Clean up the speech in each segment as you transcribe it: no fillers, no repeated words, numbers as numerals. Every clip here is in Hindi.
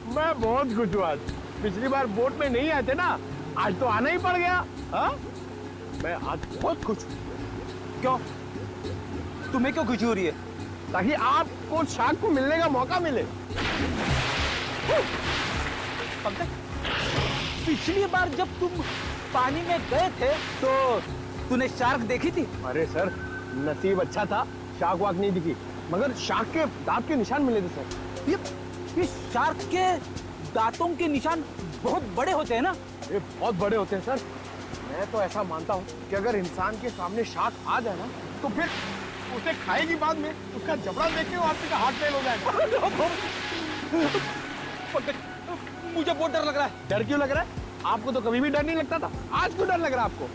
मैं बहुत खुश हूँ आज। पिछली बार बोट में नहीं आए थे ना, आज तो आना ही पड़ गया। हाँ, मैं आज बहुत खुश हूँ। क्यों? तुम्हें क्यों खुशी हो रही है? ताकि आपको शार्क को मिलने का मौका मिले। पिछली बार जब तुम पानी में गए थे तो तूने शार्क देखी थी? अरे सर, नसीब अच्छा था, शार्क वाक नहीं दिखी, मगर शार्क के दांत के निशान मिले थे सर। ये शार्क के दांतों के निशान बहुत बड़े होते हैं ना? ये बहुत बड़े होते हैं सर। मैं तो ऐसा मानता हूँ कि अगर इंसान के सामने शार्क आ जाए ना, तो फिर उसे खाएगी बाद में, उसका जबड़ा देख के वो आपका हार्ट फेल हो जाएगा। मुझे बहुत डर लग रहा है। डर क्यों लग रहा है? आपको तो कभी भी डर नहीं लगता था, आज क्यों डर लग रहा है आपको?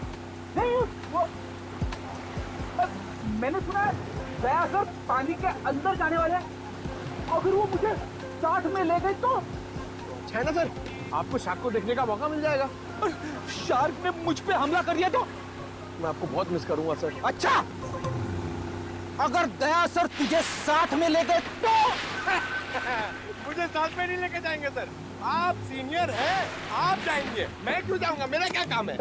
नहीं, वो मैंने सुना है दया सर पानी के अंदर जाने वाले हैं। अगर वो मुझे साथ में ले गए तो? अच्छा है ना सर, आपको शार्क को देखने का मौका मिल जाएगा। शार्क ने मुझ पे हमला कर दिया तो? मैं आपको बहुत मिस करूंगा सर। अच्छा, अगर दया सर तुझे साथ में ले गए तो? मुझे साथ में नहीं लेके जाएंगे सर, आप सीनियर हैं, आप जाएंगे, मैं क्यों जाऊंगा, मेरा क्या काम है?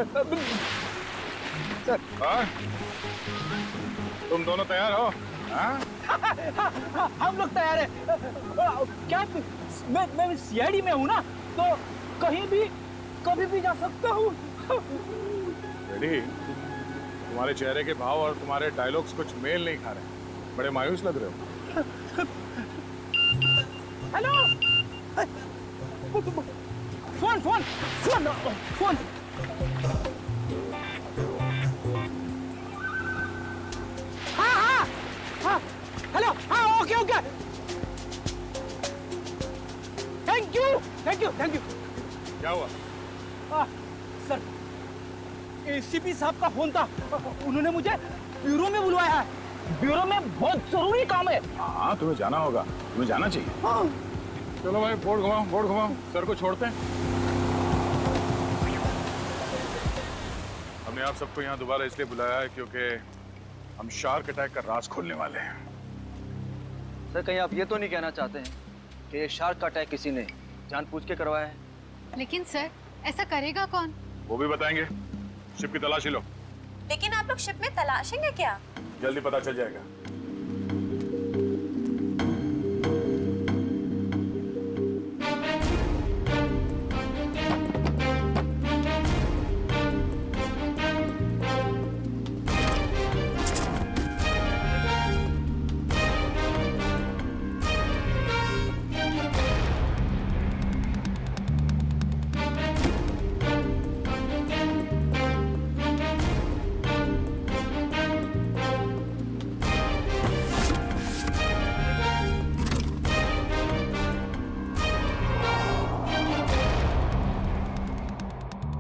सर, तुम दोनों तैयार हो? हम लोग तैयार हैं। क्या मैं सीआईडी में हूँ ना, तो कहीं भी कभी भी जा सकता हूँ। रेडी? तुम्हारे चेहरे के भाव और तुम्हारे डायलॉग्स कुछ मेल नहीं खा रहे, बड़े मायूस लग रहे हो। Hello, phone phone phone phone. हाँ, हेलो, हाँ, okay okay, thank you thank you thank you. क्या हुआ? सर, एसीपी साहब का फोन था, उन्होंने मुझे ब्यूरो में बुलवाया है। ब्यूरो में बहुत जरूरी काम है। हाँ, तुम्हें जाना होगा, तुम्हें जाना चाहिए। हाँ। चलो भाई, बोर्ड घुमाओ, सर को छोड़ते हैं। हमने आप सबको यहाँ दोबारा इसलिए बुलाया है क्योंकि हम शार्क अटैक का राज खोलने वाले हैं। सर, कहीं आप ये तो नहीं कहना चाहते हैं कि ये शार्क का अटैक किसी ने जानबूझ के करवाया है? लेकिन सर, ऐसा करेगा कौन? वो भी बताएंगे। शिप की तलाशी लो। लेकिन आप लोग शिप में तलाशेंगे क्या? जल्दी पता चल जाएगा।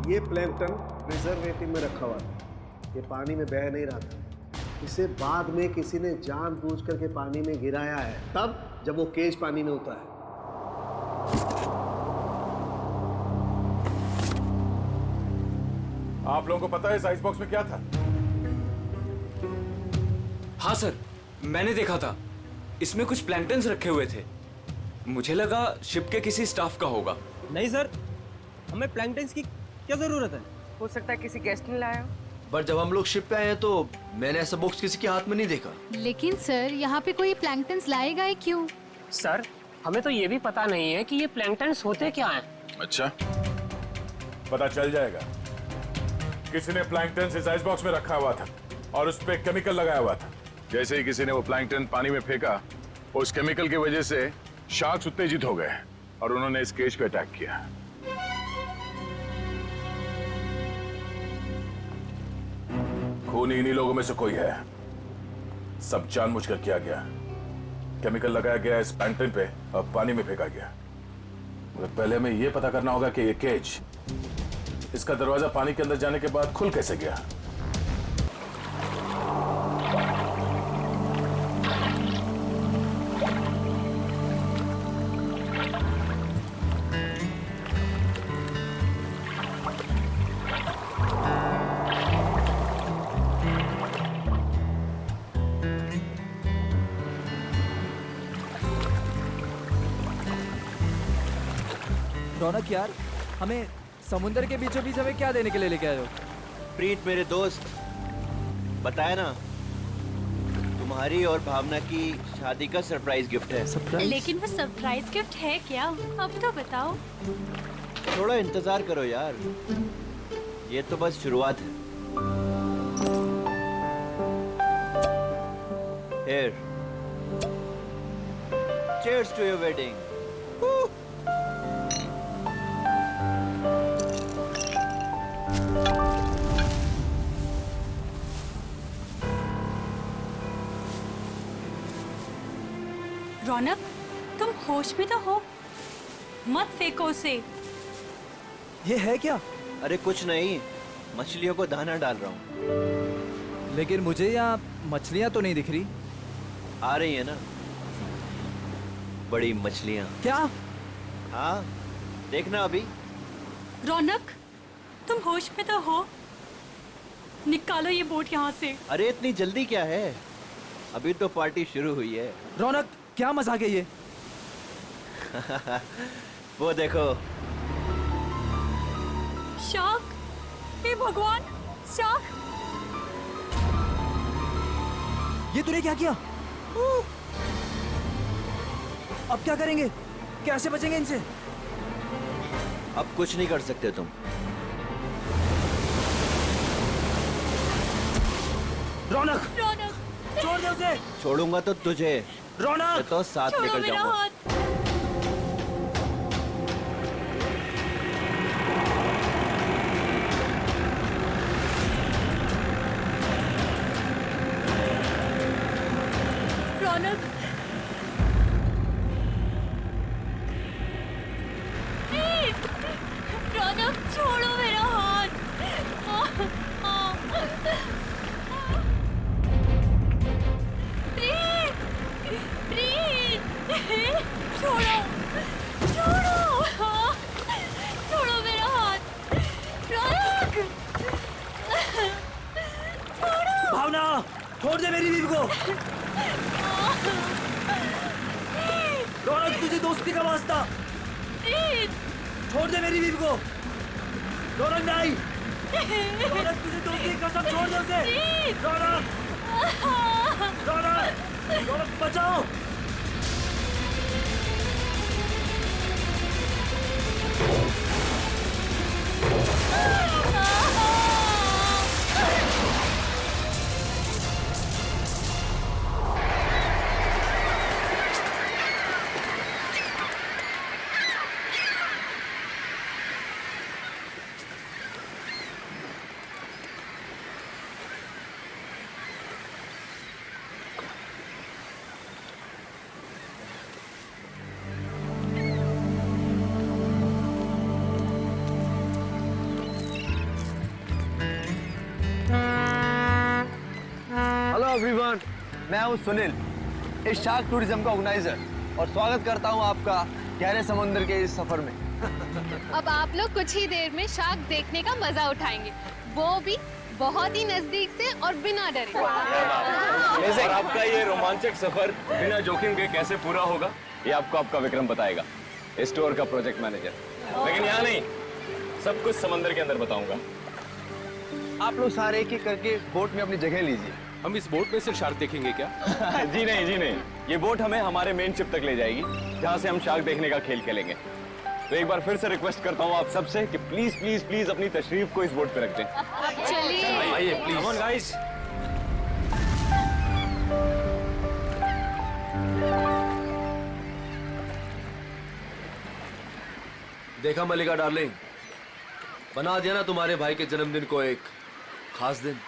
ये प्लैंकटन प्रिजर्वेटिव में रखा हुआ था, ये पानी में बह नहीं रहा था। इसे बाद में किसी ने जानबूझ करके पानी में गिराया है, तब जब वो केज पानी में होता है। आप लोगों को पता है इस आइस बॉक्स में क्या था? हाँ सर, मैंने देखा था, इसमें कुछ प्लैंकटन्स रखे हुए थे। मुझे लगा शिप के किसी स्टाफ का होगा। नहीं सर, हमें प्लैंकटन्स की क्या जरूरत है? हो सकता है किसी गेस्ट ने लाया हो। पर जब हम लोग शिप पे आए हैं तो मैंने ऐसा बॉक्स किसी के हाथ में नहीं देखा। लेकिन सर, यहाँ पे कोई प्लैंकटन्स लाएगा ही क्यों? सर, हमें तो ये भी पता नहीं है कि ये प्लैंकटन्स होते क्या हैं। अच्छा, पता चल जाएगा। किसी ने प्लैंकटन इस आइस बॉक्स में रखा हुआ था और उस पे केमिकल लगाया हुआ था। जैसे ही किसी ने वो प्लैंकटन पानी में फेंका, उस केमिकल की वजह से शार्क्स उत्तेजित हो गए और उन्होंने इस केज पे अटैक किया। खून इन्हीं लोगों में से कोई है। सब जानबूझकर किया गया। केमिकल लगाया गया इस प्लैंकटन पे और पानी में फेंका गया। मगर पहले हमें यह पता करना होगा कि ये केज, इसका दरवाजा पानी के अंदर जाने के बाद खुल कैसे गया। रौनक यार, हमें समुंदर के बीचों बीच हमें क्या देने के लिए लेके आए हो? प्रीत मेरे दोस्त, बताया ना, तुम्हारी और भावना की शादी का सरप्राइज गिफ्ट है। लेकिन वो सरप्राइज गिफ्ट है क्या? अब तो बताओ। थोड़ा इंतजार करो यार, ये तो बस शुरुआत है। Here. Cheers to your wedding. रौनक, तुम होश में तो हो? मत फेंको उसे। ये है क्या? अरे कुछ नहीं, मछलियों को दाना डाल रहा हूँ। लेकिन मुझे यहाँ मछलियाँ तो नहीं दिख रही। आ रही है ना, बड़ी मछलियाँ। क्या? हाँ, देखना अभी। रौनक, तुम होश में तो हो? निकालो ये बोट यहाँ से। अरे इतनी जल्दी क्या है, अभी तो पार्टी शुरू हुई है। रौनक, क्या मजाक है ये? वो देखो। शार्क! हे भगवान, शार्क! ये तूने क्या किया? अब क्या करेंगे? कैसे बचेंगे इनसे? अब कुछ नहीं कर सकते तुम। रौनक! रौनक! छोड़ दे उसे! छोड़ूंगा तो तुझे। रौनक! तो साथ छोड़ो लेकर मेरा जाऊंगा। हाथ। रौनक! रौनक, छोड़ो मेरा हाथ। प्रीत! प्रीत! छोड़ो! छोड़ो! छोड़ो मेरा हाथ। रौनक! छोड़ो! भावना, छोड़ दे मेरी बीवी को। रौनक, तुझे दोस्ती का वास्ता। प्रीत! छोड़ दे मेरी बीवी को। रौनक नहीं। रौनक, तुझे दोस्ती की कसम, छोड़ दे उसे। रौनक! रौनक! रौनक, बचाओ! हेलो एवरीवन, मैं हूं सुनील, इस शार्क टूरिज्म का ऑर्गेनाइजर, और स्वागत करता हूं आपका गहरे समुद्र के इस सफर में। अब आप लोग कुछ ही देर में शार्क देखने का मजा उठाएंगे, वो भी बहुत ही नजदीक से और बिना डरे। और आपका ये रोमांचक सफर बिना जोखिम के कैसे पूरा होगा, ये आपको आपका विक्रम बताएगा, स्टोर का प्रोजेक्ट मैनेजर। लेकिन यहाँ नहीं, सब कुछ समंदर के अंदर बताऊंगा। आप लोग सारे एक एक करके बोट में अपनी जगह लीजिए। हम इस बोट में सिर्फ शार्क देखेंगे क्या? जी नहीं, जी नहीं, ये बोट हमें हमारे मेन शिप तक ले जाएगी, जहाँ से हम शार्क देखने का खेल खेलेंगे। तो एक बार फिर से रिक्वेस्ट करता हूँ आप सबसे कि प्लीज प्लीज प्लीज अपनी तशरीफ को इस बोट पे रख दें। चलिए। आइए प्लीज। Come on guys. देखा मलिका डार्लिंग, बना दिया ना तुम्हारे भाई के जन्मदिन को एक खास दिन।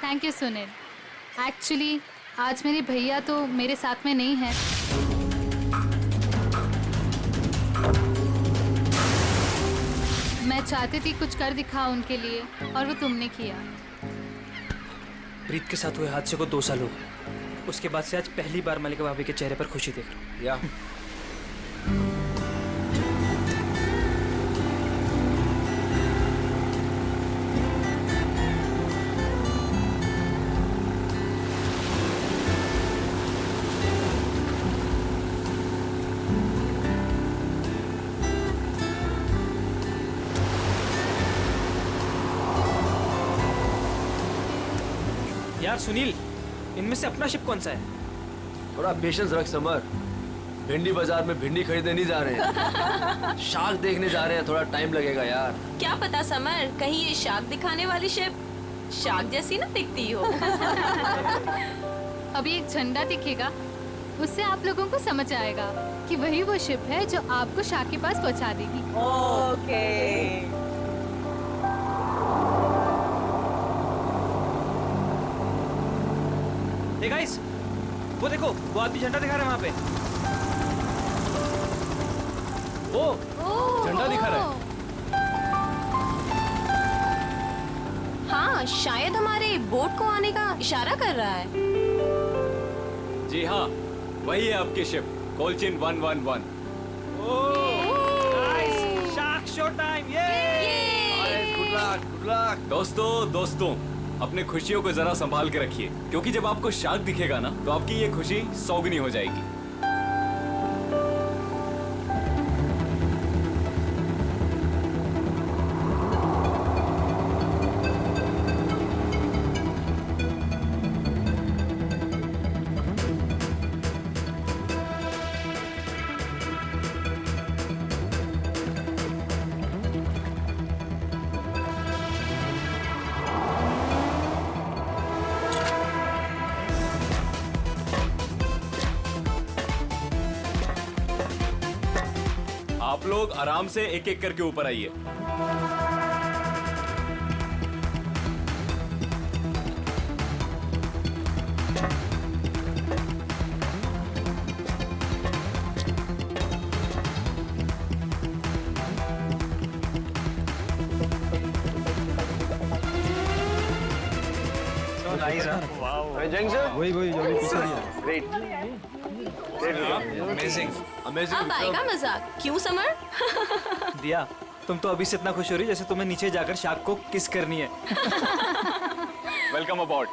Thank you Sunil. एक्चुअली आज मेरे भैया तो मेरे साथ में नहीं है। मैं चाहती थी कुछ कर दिखाऊं उनके लिए, और वो तुमने किया। प्रीत के साथ हुए हादसे को 2 साल हो गए। उसके बाद से आज पहली बार मलिका भाभी के चेहरे पर खुशी देख रहा हूँ। या यार सुनील, इनमें से अपना शिप कौन सा है? थोड़ा पेशेंस रख समर। भिंडी बाजार में भिंडी खरीदने नहीं जा रहे हैं, शार्क देखने जा रहे हैं, थोड़ा टाइम लगेगा यार। क्या पता समर, कहीं ये शार्क दिखाने वाली शिप शार्क जैसी ना दिखती हो। अभी एक झंडा दिखेगा, उससे आप लोगों को समझ आएगा कि वही वो शिप है जो आपको शार्क के पास पहुंचा देगी। ओके। हे गाइस, वो देखो, वो आदमी झंडा दिखा रहा है वहाँ पे। ओ, झंडा दिखा रहा है। हाँ, शायद हमारे बोट को आने का इशारा कर रहा है। जी हाँ, वही है आपकी शिप, कोलचिन 111। Shark show time, good luck, good luck. दोस्तों, अपने खुशियों को जरा संभाल के रखिए, क्योंकि जब आपको शार्क दिखेगा ना, तो आपकी ये खुशी सौगुनी हो जाएगी। आप लोग आराम से एक एक करके ऊपर आइए। अब आएगा मजाक, क्यों समर? दिया, तुम तो अभी से इतना खुश हो रही जैसे तुम्हें नीचे जाकर शार्क को किस करनी है। वेलकम अबॉर्ड।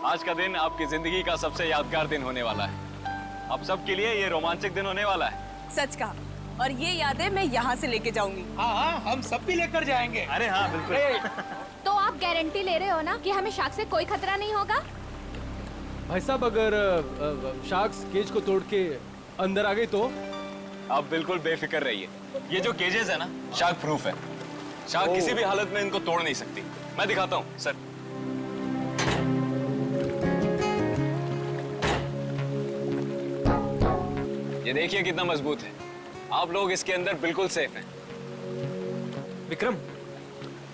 आज का दिन आपकी जिंदगी का सबसे यादगार दिन होने वाला है। आप सबके लिए ये रोमांचक दिन होने वाला है। सच कहा, और ये यादें मैं यहाँ से लेके जाऊंगी। हाँ, हम सब भी लेकर जाएंगे। अरे हाँ, बिल्कुल। तो आप गारंटी ले रहे हो ना कि हमें शार्क से कोई खतरा नहीं होगा? भाई साहब, अगर शार्क्स केज को तोड़ के अंदर आ गई तो? आप बिल्कुल बेफिक्र रहिए। ये जो केजेस है ना, शार्क प्रूफ है। शार्क किसी भी हालत में इनको तोड़ नहीं सकती। मैं दिखाता हूँ सर। ये देखिए कितना मजबूत है। आप लोग इसके अंदर बिल्कुल सेफ हैं। विक्रम,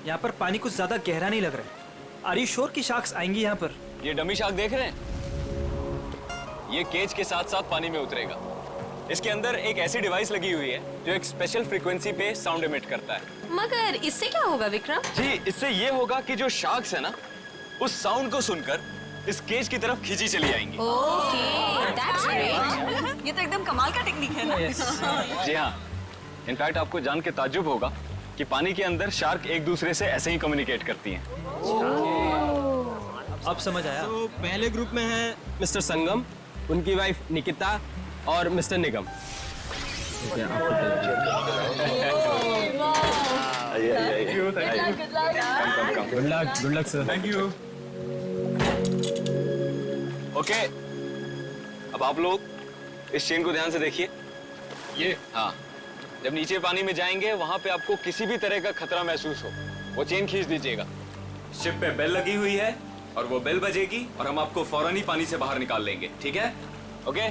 यहाँ पर पानी कुछ ज्यादा गहरा नहीं लग रहा है। आर यू श्योर कि शार्क्स आएंगी यहाँ पर? ये डमी शार्क देख रहे हैं? ये केज के साथ साथ पानी में उतरेगा। इसके अंदर एक ऐसी डिवाइस लगी हुई है जो एक स्पेशल फ्रीक्वेंसी पे साउंड एमिट करता है। मगर इससे क्या होगा विक्रम? जी, इससे ये होगा कि जो शार्क्स है ना, उस साउंड को सुनकर इस केज की तरफ खींची चली आएंगी। Okay, that's great. ये तो एकदम कमाल का टेक्निक है ना? जी हाँ, इनफैक्ट आपको जान के ताज्जुब होगा कि पानी के अंदर शार्क एक दूसरे से ऐसे ही कम्युनिकेट करती हैं। अब समझ आया। तो पहले ग्रुप में है मिस्टर संगम, उनकी वाइफ निकिता और mister Nigam. Good luck sir. Thank you. Okay, अब आप लोग इस चेन को ध्यान से देखिए। ये हाँ, जब नीचे पानी में जाएंगे वहां पे आपको किसी भी तरह का खतरा महसूस हो, वो चेन खींच दीजिएगा। शिप पे बेल लगी हुई है और वो बेल बजेगी और हम आपको फौरन ही पानी से बाहर निकाल लेंगे, ठीक है? Okay,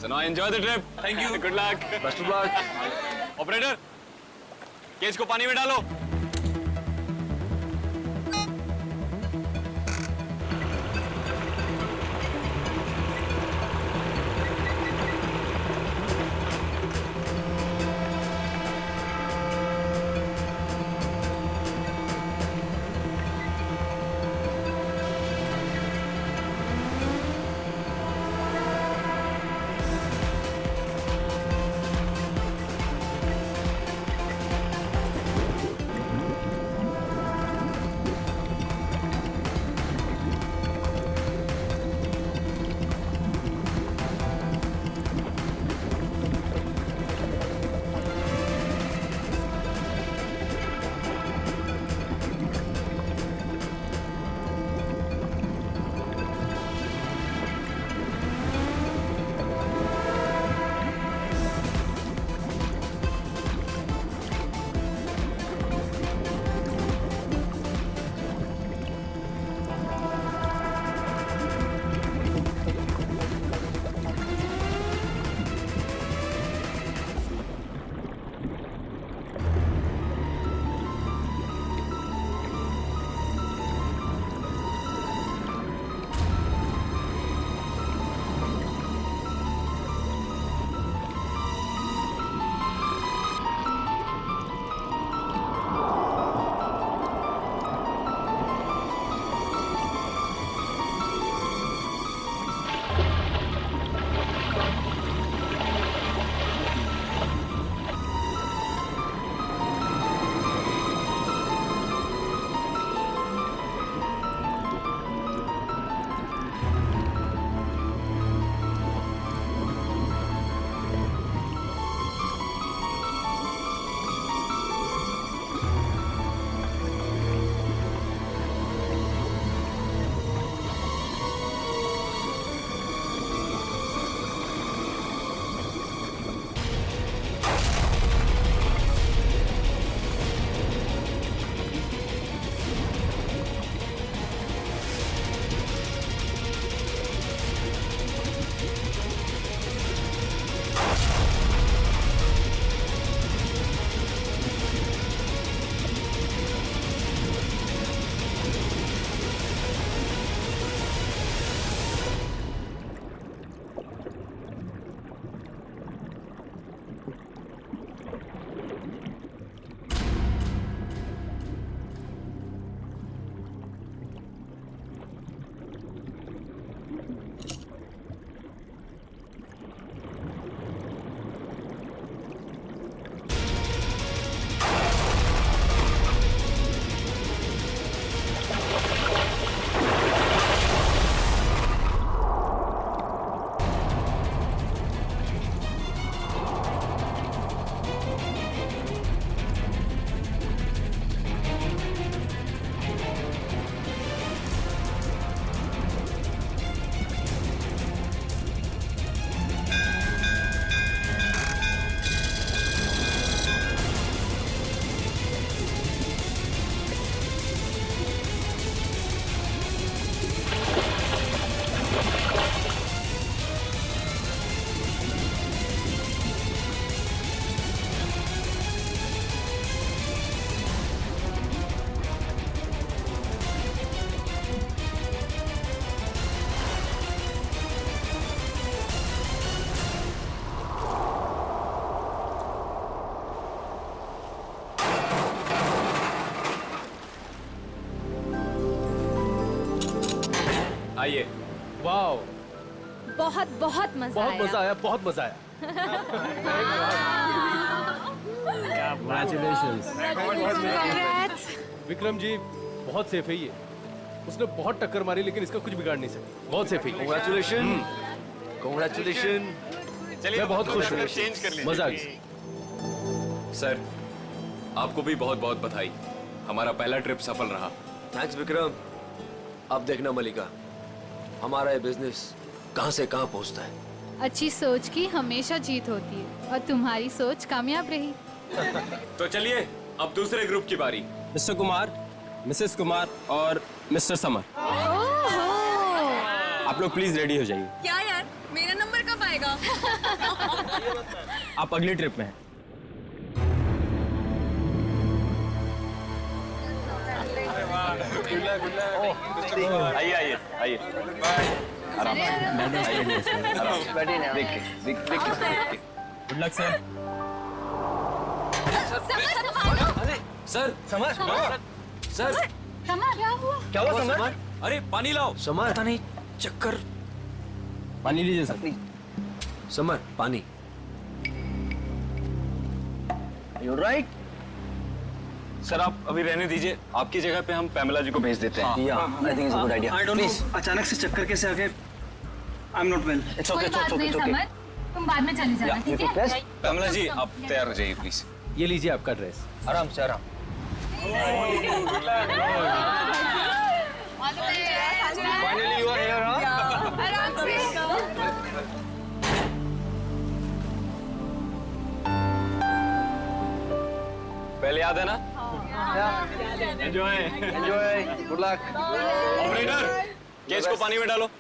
so now enjoy the trip. Thank you, good luck, best of luck. Operator, cage को पानी में डालो। आइए। वाह, बहुत बहुत मजा बहुत आया। मजा आया, बहुत मजा आया। विक्रम जी बहुत सेफ है ये। उसने बहुत टक्कर मारी लेकिन इसका कुछ बिगाड़ नहीं सकता। बहुत सेफ है। Congratulations. Congratulations. चलिए मैं बहुत खुश हूँ। चेंज कर लीजिए। मजा आ गया। सर, आपको भी बहुत बहुत बधाई। हमारा पहला ट्रिप सफल रहा। थैंक्स विक्रम। अब देखना मलिका, हमारा ये बिजनेस कहां से कहां पहुंचता है। अच्छी सोच की हमेशा जीत होती है और तुम्हारी सोच कामयाब रही। तो चलिए अब दूसरे ग्रुप की बारी। मिस्टर कुमार, मिसेस कुमार और मिस्टर समर, आप लोग प्लीज रेडी हो जाइए। क्या यार, मेरा नंबर कब आएगा? आप अगली ट्रिप में हैं। आइए आइए आइए। Good luck sir. Sir summer, sir summer, क्या हुआ? क्या हुआ समर? अरे पानी लाओ। समर, पता नहीं, चक्कर। पानी लीजिए सर। समर, पानी। You're right. सर आप अभी रहने दीजिए, आपकी जगह पे हम पैमेला जी को भेज देते हैं। Yeah, I think it's a good idea. I don't know, Please. अचानक से चक्कर कैसे आ गए? I'm not well. It's okay, it's okay, it's okay. तुम बाद में चली जाना, ठीक है? पैमेला जी आप तैयार हो जाइए प्लीज। ये लीजिए आपका ड्रेस। आराम से आराम। Finally you are here, huh? आराम से। पहले याद है ना? Enjoy. Enjoy. Good luck. Operator, cage को पानी में डालो।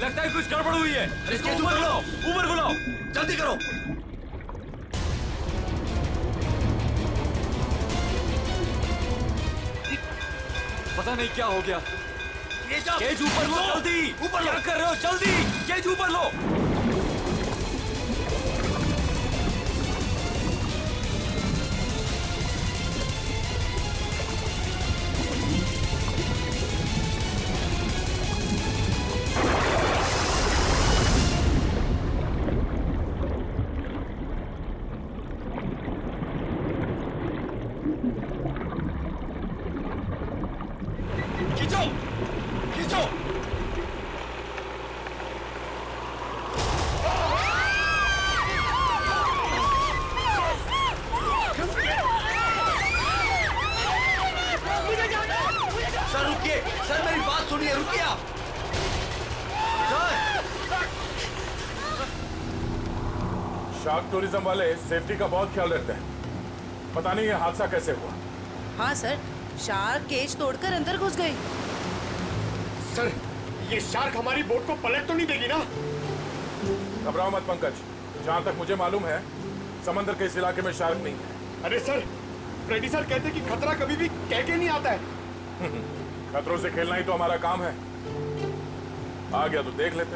लगता है कुछ गड़बड़ हुई है। इसको ऊपर बुलाओ, ऊपर बुलाओ, जल्दी करो। पता नहीं क्या हो गया। केज ऊपर लो, जल्दी। ऊपर क्या कर रहे हो? जल्दी केज ऊपर लो। खींचो, खींचो। शार्क टूरिज्म वाले सेफ्टी का बहुत ख्याल रखते हैं। पता नहीं ये हादसा कैसे हुआ। हाँ सर, शार्क केज तोड़कर अंदर घुस गई। सर, ये शार्क हमारी बोट को पलट तो नहीं देगी ना? घबराओ मत पंकज, जहाँ तक मुझे मालूम है समंदर के इस इलाके में शार्क नहीं है। अरे सर, फ्रेडी सर कहते हैं कि खतरा कभी भी कह के नहीं आता है। खतरों से खेलना ही तो हमारा काम है। आ गया तो देख लेते।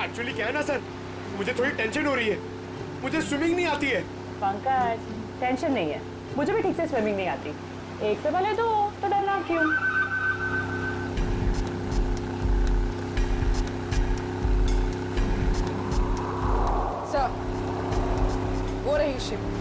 एक्चुअली क्या है ना सर, मुझे थोड़ी टेंशन हो रही है। मुझे स्विमिंग नहीं आती है। पंकज, टेंशन नहीं है, मुझे भी ठीक से स्विमिंग नहीं आती। एक से भले दो, तो डरना क्यों? सर, वो रही शिप।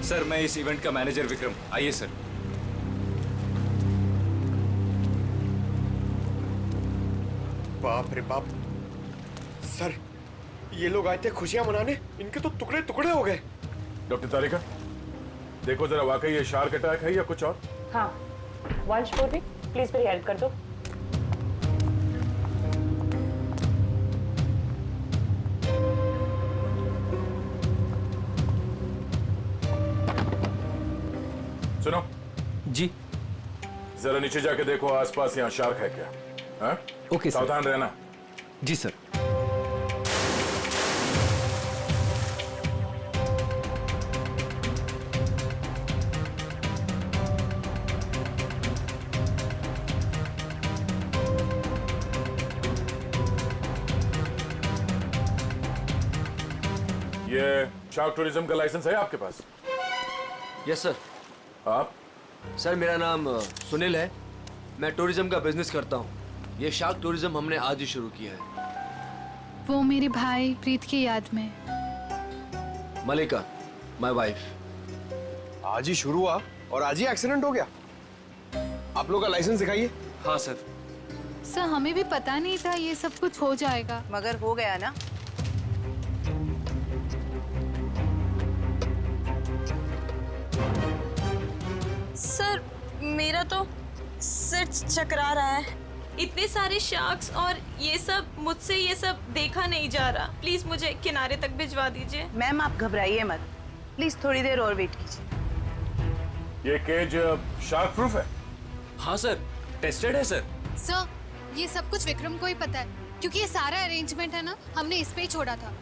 सर, मैं इस इवेंट का मैनेजर विक्रम। आइए सर। बाप रे बाप। सर, ये लोग आए थे खुशियां मनाने, इनके तो टुकड़े टुकड़े हो गए। डॉक्टर तारिका, देखो जरा वाकई ये शार्क अटैक है या कुछ और? हाँ, वंश पूर्वी, प्लीज मेरी हेल्प कर दो। सुनो जी, जरा नीचे जाके देखो आसपास यहाँ शार्क है क्या। हाँ? Okay sir. सावधान रहना। जी सर। ये शार्क टूरिज्म का लाइसेंस है आपके पास? Yes sir. आप? सर, मेरा नाम सुनील है। मैं टूरिज्म का बिजनेस करता हूँ। ये शार्क टूरिज्म हमने आज ही शुरू किया है। वो मेरे भाई प्रीत की याद में। मलिका, माय वाइफ। आज ही शुरू हुआ और आज ही एक्सीडेंट हो गया। आप लोग का लाइसेंस दिखाइए। हाँ सर। सर, हमें भी पता नहीं था ये सब कुछ हो जाएगा। मगर हो गया ना। सर, मेरा तो सिर चकरा रहा है। इतने सारे शार्क्स और ये सब, मुझसे ये सब देखा नहीं जा रहा। प्लीज मुझे किनारे तक भिजवा दीजिए। मैम, आप घबराइए मत, प्लीज थोड़ी देर और वेट कीजिए। ये केज शार्क प्रूफ है? हाँ सर, टेस्टेड है सर। सर, ये सब कुछ विक्रम को ही पता है, क्योंकि ये सारा अरेंजमेंट है ना, हमने इस पे ही छोड़ा था।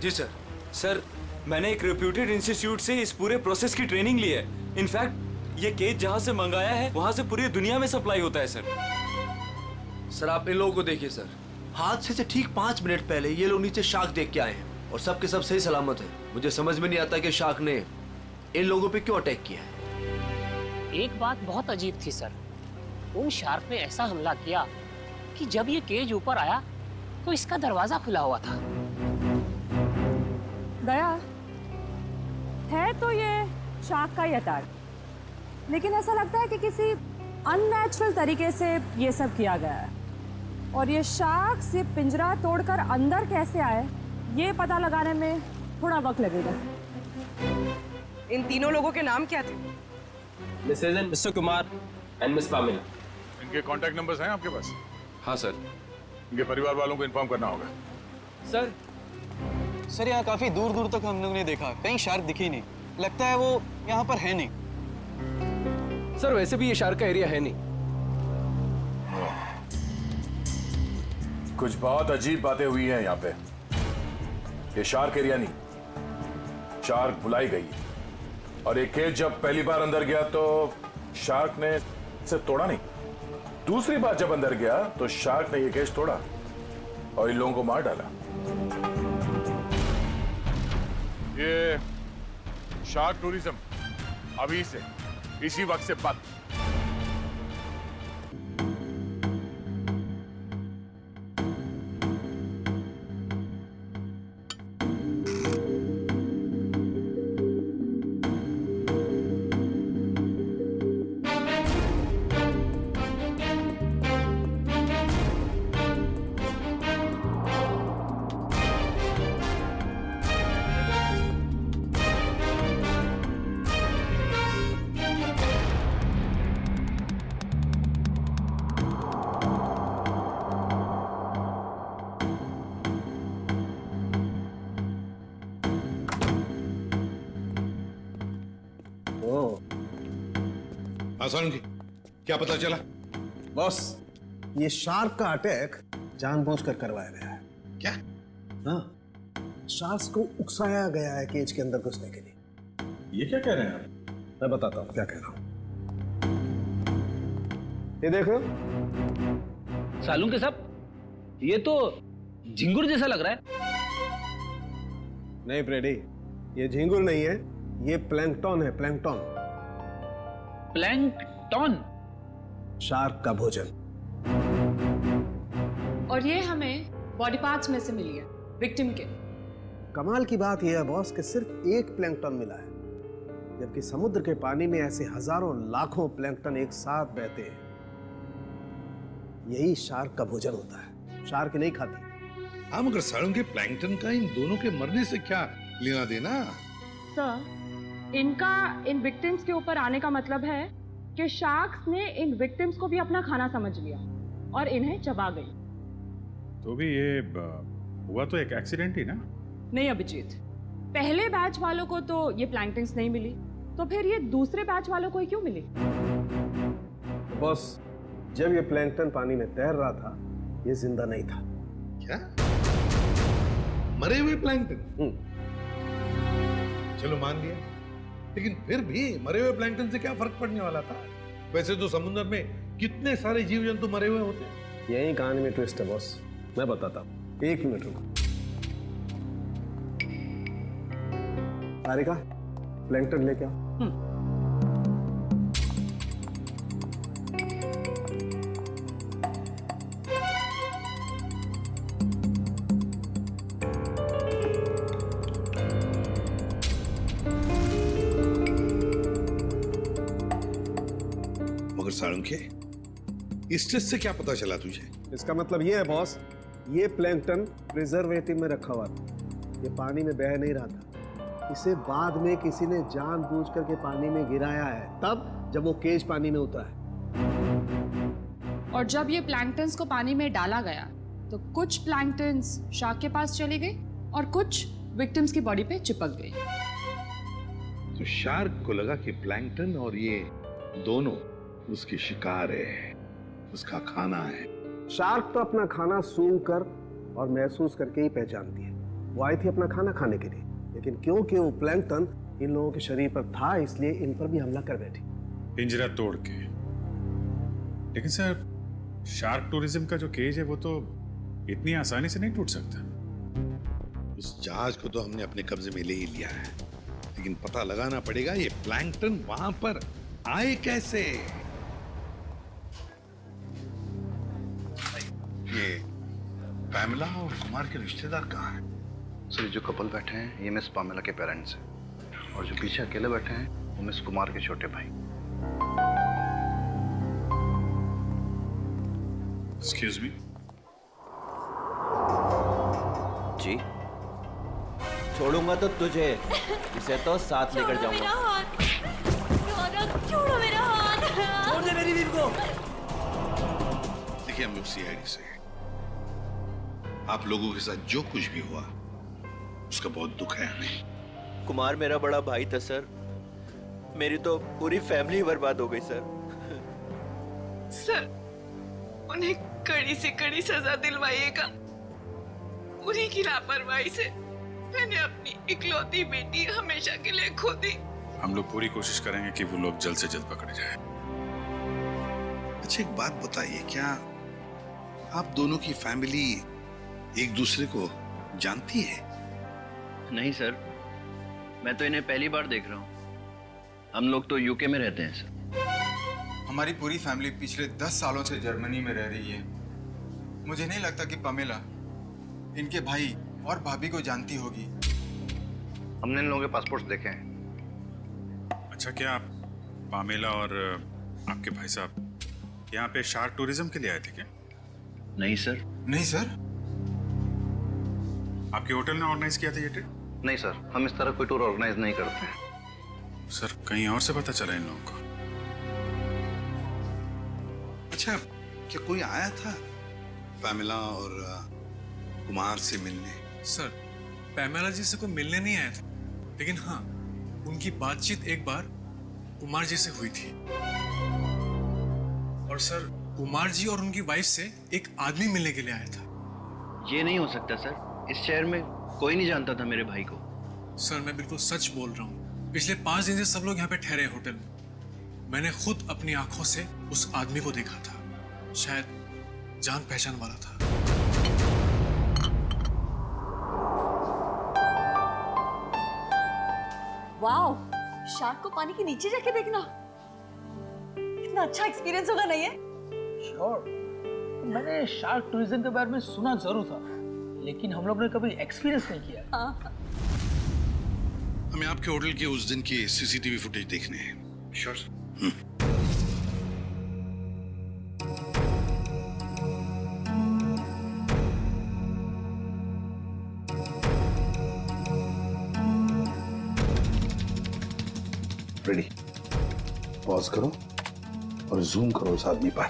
जी सर। सर, मैंने एक रेप्यूटेड इंस्टीट्यूट से इस पूरे प्रोसेस की ट्रेनिंग ली है। इनफैक्ट ये केज जहाँ से मंगाया है वहाँ से पूरी दुनिया में सप्लाई होता है सर। सर, आप इन लोगों को देखिए सर। हादसे से ठीक 5 मिनट पहले ये लोग नीचे शार्क देख के आए हैं और सबके सब सही सलामत है। मुझे समझ में नहीं आता कि शार्क ने इन लोगों पे क्यों अटैक किया है। एक बात बहुत अजीब थी सर, उन शार्क ने ऐसा हमला किया कि जब ये केज ऊपर आया तो इसका दरवाजा खुला हुआ था। गया है तो ये शार्क का ही अटैक, लेकिन ऐसा लगता है कि किसी अननेचुरल तरीके से ये सब किया गया है। और ये शार्क से पिंजरा तोड़कर अंदर कैसे आए, ये पता लगाने में थोड़ा वक्त लगेगा। इन तीनों लोगों के नाम क्या थे? Mrs and Mister Kumar and Miss Pamela. इनके कांटेक्ट नंबर्स हैं आपके पास? हाँ सर। इनके परिवार वालों को इन्फॉर्म करना होगा। सर, यहाँ काफी दूर दूर तक हम लोग ने देखा, कहीं शार्क दिखी नहीं। लगता है वो यहाँ पर है नहीं। सर, वैसे भी ये शार्क का एरिया है नहीं। कुछ बहुत अजीब बातें हुई हैं यहाँ पे। ये शार्क एरिया नहीं, शार्क बुलाई गई। और ये केज जब पहली बार अंदर गया तो शार्क ने इसे तोड़ा नहीं। दूसरी बार जब अंदर गया तो शार्क ने ये केज तोड़ा और इन लोगों को मार डाला। ये शार्क टूरिज्म अभी से इसी वक्त से बंद। आसान की क्या पता चला? बॉस, ये शार्क का अटैक जानबूझकर करवाया गया है। क्या? हाँ, शार्क्स को उकसाया गया है केज के अंदर घुसने के लिए। ये क्या कह रहे हैं आप? मैं बताता हूँ क्या कह रहा हूँ। ये देखो, सालून के साहब, ये तो झिंगुर जैसा लग रहा है। नहीं फ्रेडी, ये झिंगुर नहीं है, ये प्लैंकटन है, प्लैंकटन। प्लैंकटन? शार्क का भोजन। और ये हमें बॉडी पार्ट्स में से मिली है, विक्टिम के। कमाल की बात यह है बॉस कि सिर्फ एक प्लैंकटन मिला है, जबकि समुद्र के पानी में ऐसे हजारों लाखों प्लैंकटन एक साथ बहते हैं। यही शार्क का भोजन होता है। शार्क नहीं खाती। हाँ, मगर सालों के प्लैंकटन का इन दोनों के मरने से क्या लेना देना? सर, इनका इन विक्टिम्स के ऊपर आने का मतलब है कि शार्क्स ने इन विक्टिम्स को भी अपना खाना समझ लिया और इन्हें चबा गई। तो भी ये हुआ तो एक एक्सीडेंट ही ना? नहीं अभिजीत, पहले बैच वालों को तो ये प्लैंकटन्स नहीं मिली, तो फिर ये दूसरे बैच वालों को ही क्यों मिली? बॉस, जब ये प्लैंकटन पानी में तैर रहा था, ये जिंदा नहीं था। क्या? मरे हुए प्लैंकटन? चलो मान लिया, लेकिन फिर भी मरे हुए प्लैंकटन से क्या फर्क पड़ने वाला था? वैसे तो समुद्र में कितने सारे जीव जंतु मरे हुए होते हैं। यही कहानी में ट्विस्ट है बॉस, मैं बताता हूँ। 1 मिनट रुको। हारिका, प्लैंकटन लेके आओ। मगर साळुंखे, इस टेस्ट से क्या पता चला तुझे? इसका मतलब ये है बॉस, ये प्लैंकटन प्रिजर्वेटिव में रखा हुआ था। ये पानी में बह नहीं रहा था। इसे बाद में किसी ने जानबूझ करके पानी में गिराया है, तब जब वो केज पानी में उतरा है। और जब ये प्लैंकटन्स को पानी में डाला गया, तो कुछ प्लैंकटन्स शार्क के पास चली गई और कुछ विक्टिम्स की बॉडी पे चिपक गई। तो शार्क को लगा कि प्लैंकटन और ये दोनों उसकी शिकार है, उसका खाना है। शार्क तो अपना खाना सूंघ कर और महसूस करके ही पहचानती है। वो आई थी अपना खाना खाने के लिए, लेकिन क्योंकि वो प्लैंकटन इन लोगों के शरीर पर था, इसलिए इन पर भी हमला कर बैठी। पिंजरा तोड़ के। लेकिन सर, शार्क टूरिज्म का जो केज है वो तो इतनी आसानी से नहीं टूट सकता। उस जहाज को तो हमने अपने कब्जे में ले ही लिया है, लेकिन पता लगाना पड़ेगा ये प्लैंकटन वहां पर आए कैसे। ये पैमेला और कुमार के रिश्तेदार कहाँ हैं? सर, जो कपल बैठे हैं ये मिस पामेला के पेरेंट्स हैं, और जो पीछे अकेले बैठे हैं वो मिस कुमार के छोटे भाई। Excuse me. जी, छोड़ूंगा तो तुझे, इसे तो साथ लेकर जाऊंगा। छोड़ो मेरा हाथ। छोड़ दे मेरी बीवी को। देखिए, हम लोग सीआईडी से हैं। आप लोगों के साथ जो कुछ भी हुआ उसका बहुत दुख है हमें। कुमार मेरा बड़ा भाई था सर, मेरी तो पूरी फैमिली बर्बाद हो गई सर। सर, उन्हें कड़ी से कड़ी सजा दिलवाइएगा। उन्हीं की लापरवाही से मैंने अपनी इकलौती बेटी हमेशा के लिए खो दी। हम लोग पूरी कोशिश करेंगे कि वो लोग जल्द से जल्द पकड़े जाएं। अच्छा, एक बात बताइए, क्या आप दोनों की फैमिली एक दूसरे को जानती है? नहीं सर, मैं तो इन्हें पहली बार देख रहा हूँ। हम लोग तो यूके में रहते हैं सर। हमारी पूरी फैमिली पिछले 10 सालों से जर्मनी में रह रही है। मुझे नहीं लगता कि पमेला इनके भाई और भाभी को जानती होगी। हमने इन लोगों के पासपोर्ट देखे हैं। अच्छा, क्या आप पामेला और आपके भाई साहब यहाँ पे शार्क टूरिज्म के लिए आए थे क्या? नहीं सर। नहीं सर? आपके होटल ने ऑर्गेनाइज किया था ये ट्रिप? नहीं सर, हम इस तरह कोई टूर ऑर्गेनाइज नहीं करते हैं। सर, कहीं और से पता चला इन लोगों को? अच्छा, क्या कोई आया था पैमेला और कुमार से मिलने? सर, पैमेला जी से कोई मिलने नहीं आया था, लेकिन हाँ, उनकी बातचीत एक बार कुमार जी से हुई थी। और सर, कुमार जी और उनकी वाइफ से एक आदमी मिलने के लिए आया था। ये नहीं हो सकता सर, इस शहर में कोई नहीं जानता था मेरे भाई को। सर, मैं बिल्कुल सच बोल रहा हूँ। पिछले 5 दिन से सब लोग यहाँ पे ठहरे हैं होटल में। मैंने खुद अपनी आंखों से उस आदमी को देखा था। शायद जान पहचान वाला था। वाओ, शार्क को पानी के नीचे जाके देखना कितना अच्छा एक्सपीरियंस होगा, नहीं है? श्योर। मैंने शार्क टूरिज्म के बारे में सुना जरूर था, लेकिन हम लोग ने कभी एक्सपीरियंस नहीं किया। हमें आपके होटल के उस दिन की सीसीटीवी फुटेज देखने हैं। श्योर। रेडी, पॉज करो और जूम करो उस आदमी पर।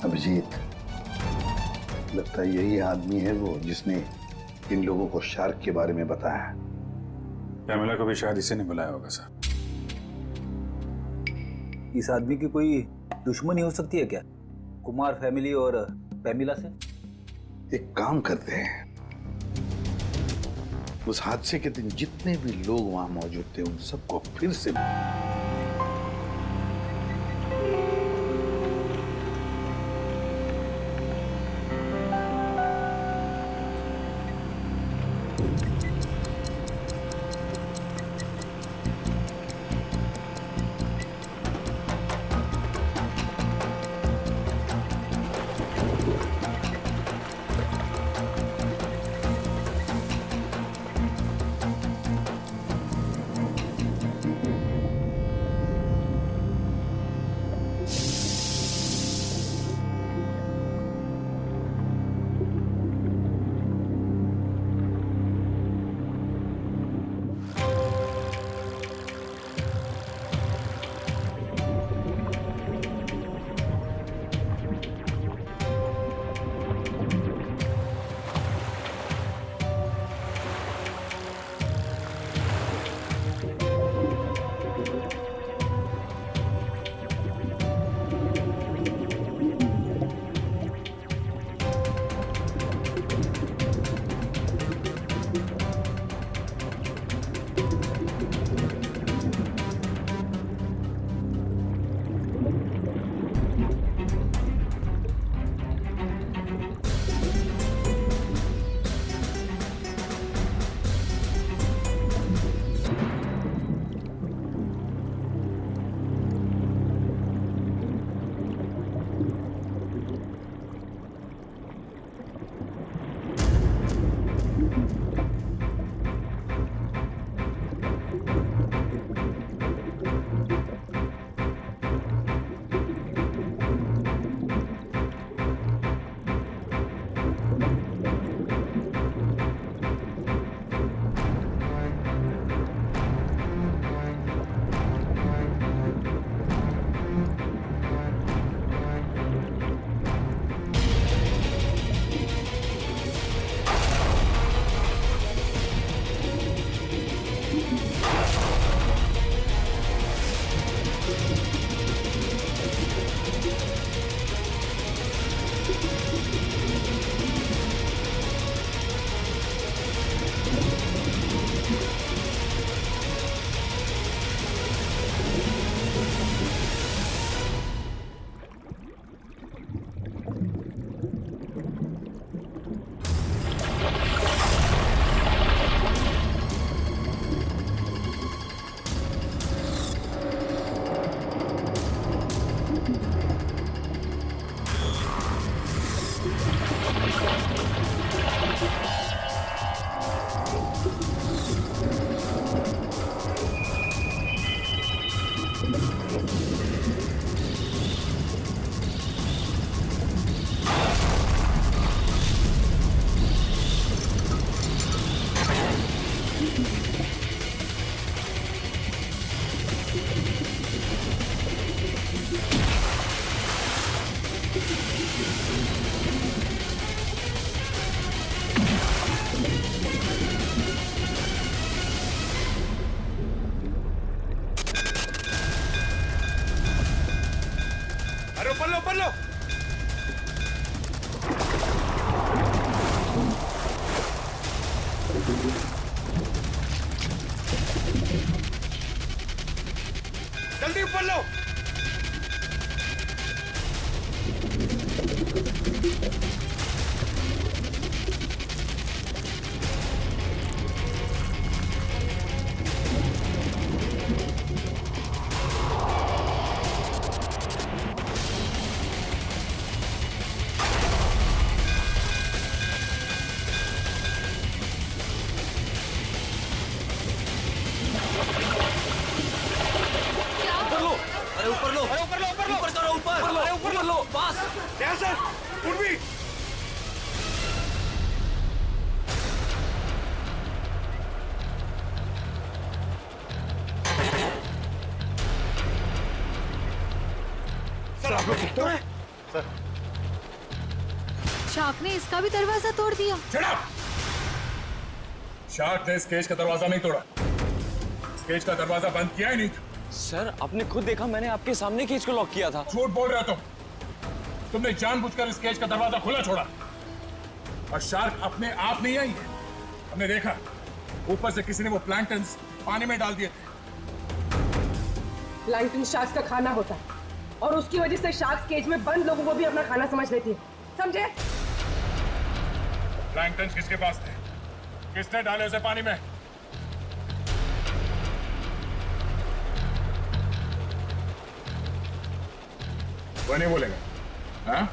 अभिजीत, लगता है यही आदमी है वो जिसने इन लोगों को शार्क के बारे में बताया। पैमेला को भी शायद इसी ने बुलाया होगा सर। इस आदमी की कोई दुश्मनी हो सकती है क्या, कुमार फैमिली और पैमिला से? एक काम करते हैं, उस हादसे के दिन जितने भी लोग वहां मौजूद थे उन सबको फिर से सर आप लोग तो हैं सर। शार्क ने इसका भी दरवाजा तोड़ दिया। शार्क ने इस केज का दरवाजा नहीं तोड़ा, इस केज का दरवाजा बंद किया ही नहीं था। सर आपने खुद देखा, मैंने आपके सामने केज को लॉक किया था। झूठ बोल रहे हो तुमने जानबूझकर इस केज का दरवाजा खुला छोड़ा, और शार्क अपने आप नहीं आई है। हमने देखा ऊपर से किसी ने वो प्लैंक्टन्स पानी में डाल दिए थे। प्लैंकटन शार्क्स का खाना होता है और उसकी वजह से शार्क्स केज में बंद लोगों को भी अपना खाना समझ लेती है, समझे? प्लैंक्टन्स किसके पास थे? किसने डाले उसे पानी में? वो नहीं बोलेगा। हाँ?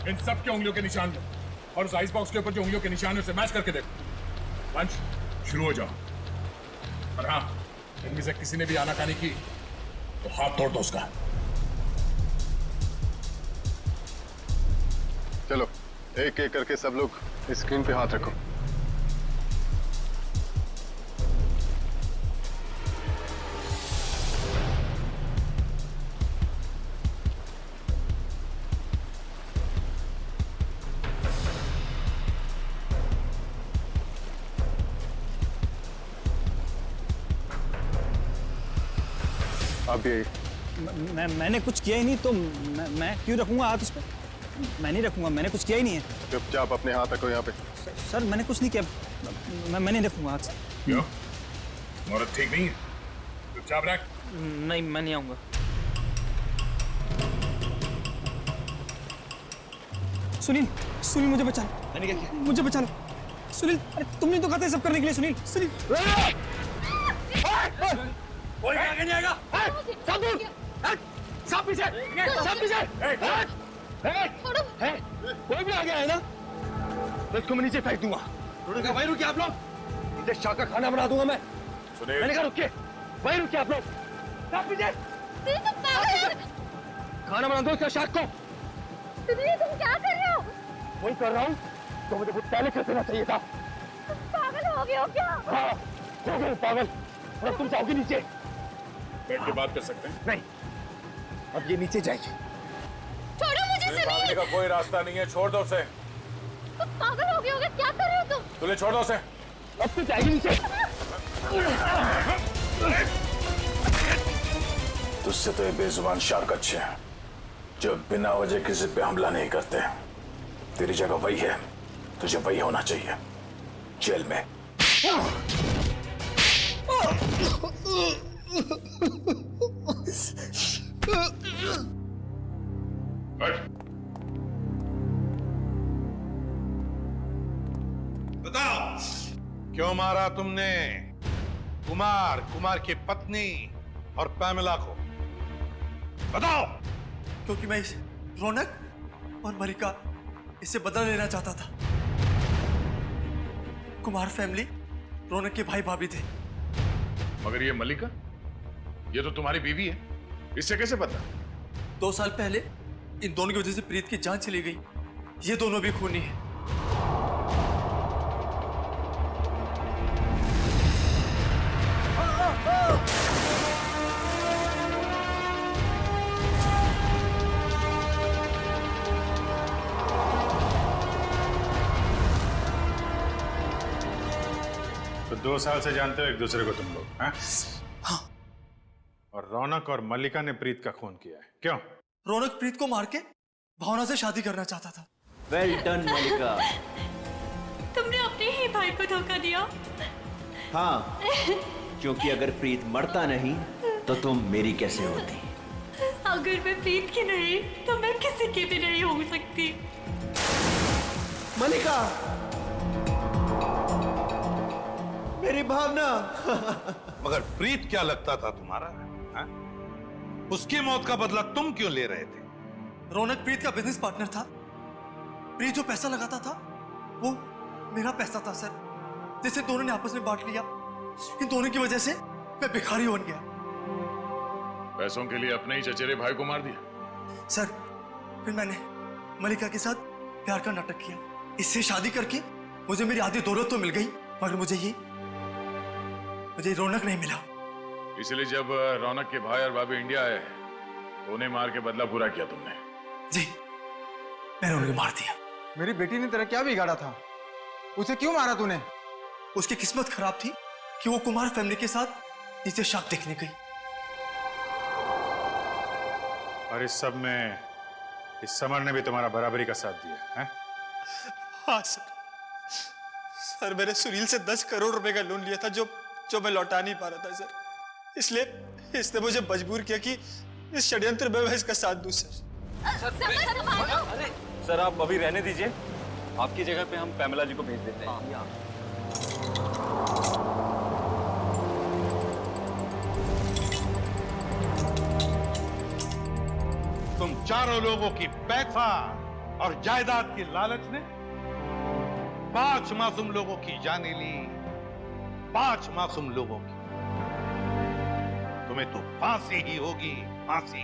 इन सब के उंगलियों के निशान लो और उस आइस बॉक्स के ऊपर जो उंगलियों के निशान है उसे मैच करके देखो। लंच शुरू हो जाओ। और हाँ, इनमें से किसी ने भी आनाकानी की तो हाथ तोड़ दो उसका। चलो एक एक करके सब लोग स्क्रीन पे हाथ रखो। अब ये मैंने कुछ किया ही नहीं, तो मैं क्यों रखूंगा हाथ उस पर? मैं नहीं रखूंगा, मैंने कुछ किया ही नहीं है। चुपचाप अपने हाथ रखो यहाँ पे। सर मैंने कुछ नहीं किया, मैं नहीं रखूंगा हाथ। क्यों? औरत ठीक नहीं है? चुपचाप रख। नहीं, मैं नहीं आऊंगा। सुनील, सुनील मुझे बचा लो। मैंने क्या किया? मुझे बचा लो सुनील। अरे तुमने तो कहा था सब करने के लिए। सुनील, सुनील कोई आगे नहीं आएगा। सब दूर, सब पीछे, सब पीछे। कोई भी आगे आए ना तो इसको मैं नीचे फेंक दूंगा। रुकिए भाई, रुकिए आप लोग, इसे शार्क का खाना बना दूंगा मैं। मैंने कहा रुकिए भाई, रुकिए आप लोग, सब पीछे। खाना बना दो इसका शार्क को। तुम क्या कर रहे हो? वही कर रहा हूँ तो मुझे कुछ पहले कर देना चाहिए था। पागल हो गए हो क्या? हाँ, हो गए पागल। और तुम जाओगे नीचे। बैठ के बात कर सकते हैं? नहीं, अब ये नीचे जाएगी। छोड़ो मुझे सुनील। भागने का कोई रास्ता नहीं है, छोड़ दो उसे। तुम पागल हो गए होगे, क्या कर रहे हो तुम? तुझे छोड़ दो उसे। अब तो जाएगी नीचे। तुझसे तो ये बेजुबान शार्क अच्छे हैं जो बिना वजह किसी पे हमला नहीं करते। तेरी जगह वही है, तुझे वही होना चाहिए, जेल में। बताओ क्यों मारा तुमने कुमार की पत्नी और पैमेला को? बताओ। क्योंकि मैं इस रौनक और मलिका इससे बदला लेना चाहता था। कुमार फैमिली रौनक के भाई भाभी थे। मगर ये मलिका, ये तो तुम्हारी बीवी है, इससे कैसे पता? 2 साल पहले इन दोनों की वजह से प्रीत की जान चली गई। ये दोनों भी खूनी हैं। तो 2 साल से जानते हो एक दूसरे को तुम लोग? हाँ? और रौनक और मल्लिका ने प्रीत का खून किया है, क्यों? रौनक प्रीत को मार के भावना से शादी करना चाहता था। वेल डन मल्लिका। तुमने अपने ही भाई को धोखा दिया। हाँ, क्योंकि अगर प्रीत मरता नहीं तो तुम मेरी कैसे होती? अगर मैं प्रीत की नहीं तो मैं किसी की भी नहीं हो सकती। मल्लिका, मेरी भावना। मगर प्रीत क्या लगता था तुम्हारा? हाँ? उसकी मौत का बदला तुम क्यों ले रहे थे? रौनक प्रीत का बिजनेस पार्टनर था। प्रीत जो पैसा लगाता था वो मेरा पैसा था सर, जिसे दोनों ने आपस में बांट लिया। इन दोनों की वजह से मैं भिखारी बन गया। पैसों के लिए अपने ही चचेरे भाई को मार दिया? सर, फिर मैंने मलिका के साथ प्यार का नाटक किया। इससे शादी करके मुझे मेरी आधी दौलत तो मिल गई, मगर मुझे रौनक नहीं मिला। इसलिए जब रौनक के भाई और भाभी इंडिया आए उन्हें मार के बदला पूरा किया तुमने। जी, मैंने उन्हें मार दिया। मेरी बेटी ने तेरा क्या बिगाड़ा था? उसे क्यों मारा तूने? उसकी किस्मत खराब थी कि वो कुमार फैमिली के साथ नीचे शार्क देखने गई। और इस सब में इस समर ने भी तुम्हारा बराबरी का साथ दिया है? हाँ सर। सर मैंने सुनील से 10 करोड़ रुपए का लोन लिया था जो मैं लौटा नहीं पा रहा था सर। इसलिए इसने मुझे मजबूर किया कि इस षड्यंत्र में मैं इसका साथ दूं सर। अरे सर आप अभी रहने दीजिए, आपकी जगह पे हम पैमेला जी को भेज देते हैं। तुम चारों लोगों की पैसा और जायदाद की लालच ने 5 मासूम लोगों की जाने ली। 5 मासूम लोगों की। तुम्हें तो फांसी ही होगी, फांसी।